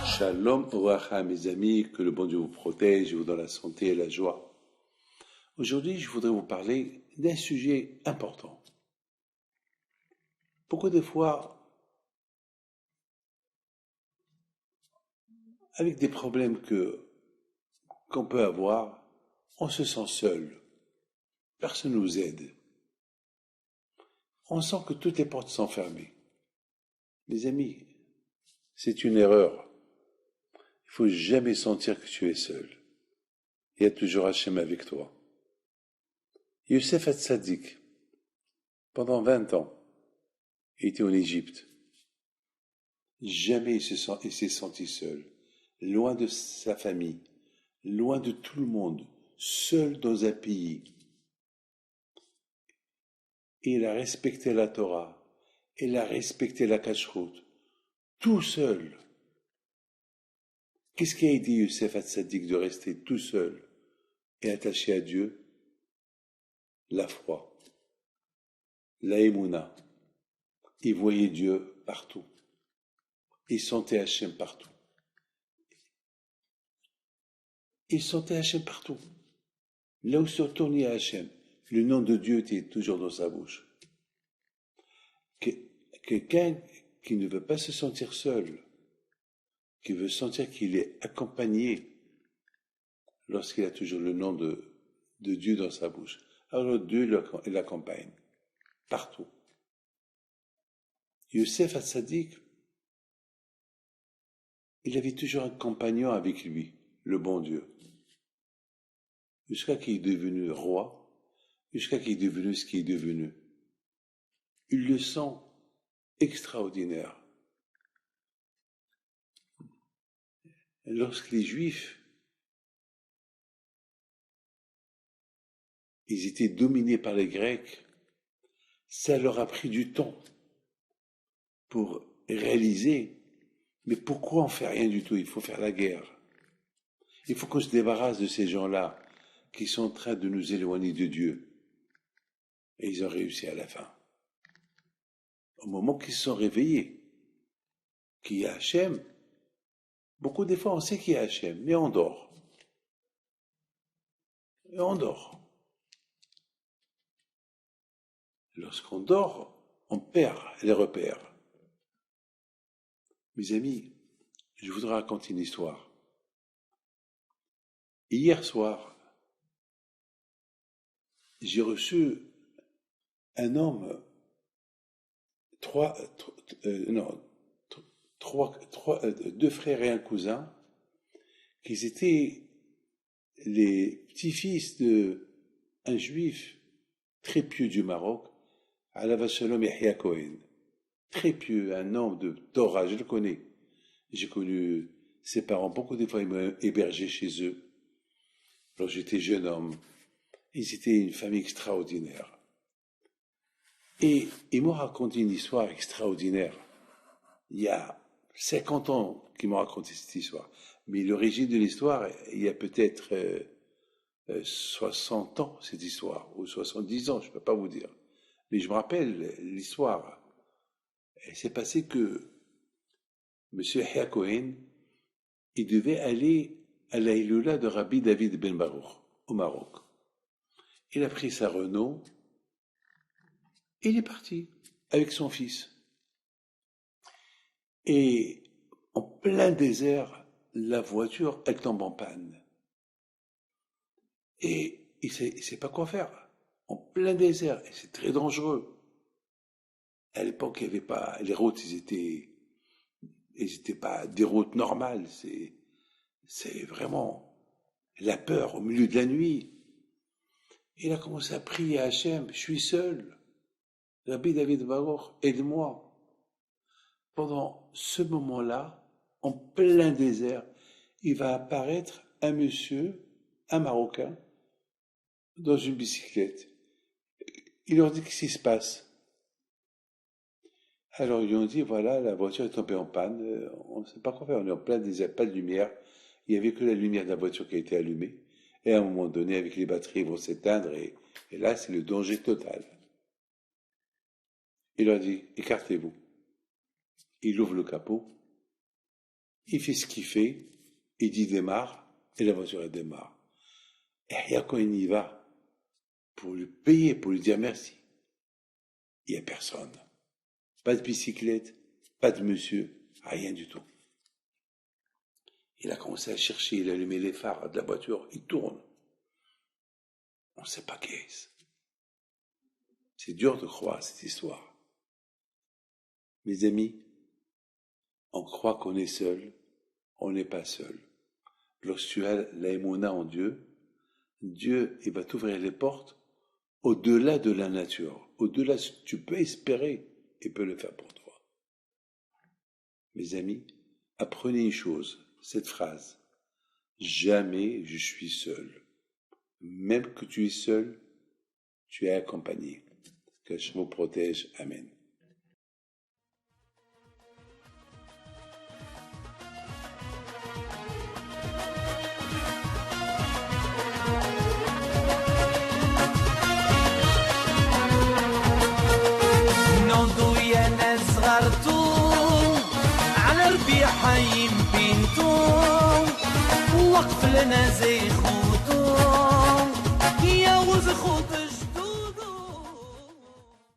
Shalom Oacha, mes amis, que le bon Dieu vous protège et vous donne la santé et la joie. Aujourd'hui, je voudrais vous parler d'un sujet important. Beaucoup de fois, avec des problèmes qu'on peut avoir, on se sent seul. Personne ne nous aide. On sent que toutes les portes sont fermées. Mes amis, c'est une erreur. Il faut jamais sentir que tu es seul. Il y a toujours Hachem avec toi. Youssef Hatzadik, pendant 20 ans, il était en Égypte. Jamais il s'est senti seul, loin de sa famille, loin de tout le monde, seul dans un pays. Et il a respecté la Torah, il a respecté la Kashrut, tout seul. Qu'est-ce qui a aidé Youssef Hatzadik de rester tout seul et attaché à Dieu? La foi, la émouna. Il voyait Dieu partout. Il sentait Hachem partout. Il sentait Hachem partout. Là où se tournait Hachem, le nom de Dieu était toujours dans sa bouche. Quelqu'un qui ne veut pas se sentir seul, qui veut sentir qu'il est accompagné lorsqu'il a toujours le nom de Dieu dans sa bouche. Alors Dieu l'accompagne partout. Youssef Hatzadik, il avait toujours un compagnon avec lui, le bon Dieu. Jusqu'à qu'il est devenu roi, jusqu'à qu'il est devenu ce qu'il est devenu. Il le sent extraordinaire. Lorsque les Juifs, ils étaient dominés par les Grecs, ça leur a pris du temps pour réaliser, mais pourquoi on fait rien du tout? Il faut faire la guerre. Il faut qu'on se débarrasse de ces gens-là qui sont en train de nous éloigner de Dieu. Et ils ont réussi à la fin. Au moment qu'ils se sont réveillés, qu'il y a Hachem, beaucoup des fois on sait qu'il y a Hachem, mais on dort. Et on dort. Lorsqu'on dort, on perd les repères. Mes amis, je voudrais raconter une histoire. Hier soir, j'ai reçu un homme, deux frères et un cousin, qui étaient les petits-fils d'un juif très pieux du Maroc, Alav Shalom Yahya Cohen. Très pieux, un homme de Torah, je le connais. J'ai connu ses parents, beaucoup de fois ils m'ont hébergé chez eux. Alors j'étais jeune homme. Ils étaient une famille extraordinaire. Et ils m'ont raconté une histoire extraordinaire. Il y a 50 ans qu'ils m'ont raconté cette histoire. Mais l'origine de l'histoire, il y a peut-être 60 ans, cette histoire, ou 70 ans, je ne peux pas vous dire. Mais je me rappelle l'histoire. Il s'est passé que M. Yahya Cohen, il devait aller à la Iloula de Rabbi David Ben Baruch, au Maroc. Il a pris sa Renault, et il est parti avec son fils. Et en plein désert, la voiture, elle tombe en panne. Et il sait pas quoi faire. En plein désert, et c'est très dangereux. À l'époque, il n'y avait pas, les routes, ils étaient pas des routes normales. C'est vraiment la peur au milieu de la nuit. Il a commencé à prier à Hachem, je suis seul. Rabbi David Baruch, aide-moi. Pendant ce moment-là, en plein désert, il va apparaître un monsieur, un Marocain, dans une bicyclette. Il leur dit qu'est-ce qui se passe. Alors ils lui ont dit, voilà, la voiture est tombée en panne, on ne sait pas quoi faire, on est en plein désert, pas de lumière. Il n'y avait que la lumière de la voiture qui a été allumée. Et à un moment donné, avec les batteries, ils vont s'éteindre et là, c'est le danger total. Il leur dit, écartez-vous. Il ouvre le capot. il fait ce qu'il fait, il dit démarre, et la voiture elle démarre. Et quand il y va, pour lui payer, pour lui dire merci, il n'y a personne. Pas de bicyclette, pas de monsieur, rien du tout. Il a commencé à chercher, il a allumé les phares de la voiture, il tourne. On ne sait pas qui est-ce. C'est dur de croire cette histoire. Mes amis, on croit qu'on est seul, on n'est pas seul. Lorsque tu as l'aïmouna en Dieu, Dieu il va t'ouvrir les portes au-delà de la nature, au-delà de ce que tu peux espérer, il peut le faire pour toi. Mes amis, apprenez une chose, cette phrase, jamais je suis seul. Même que tu es seul, tu es accompagné. Que je vous protège. Amen. حي بنتو وقف لنا زي خوتو يا وز خوتو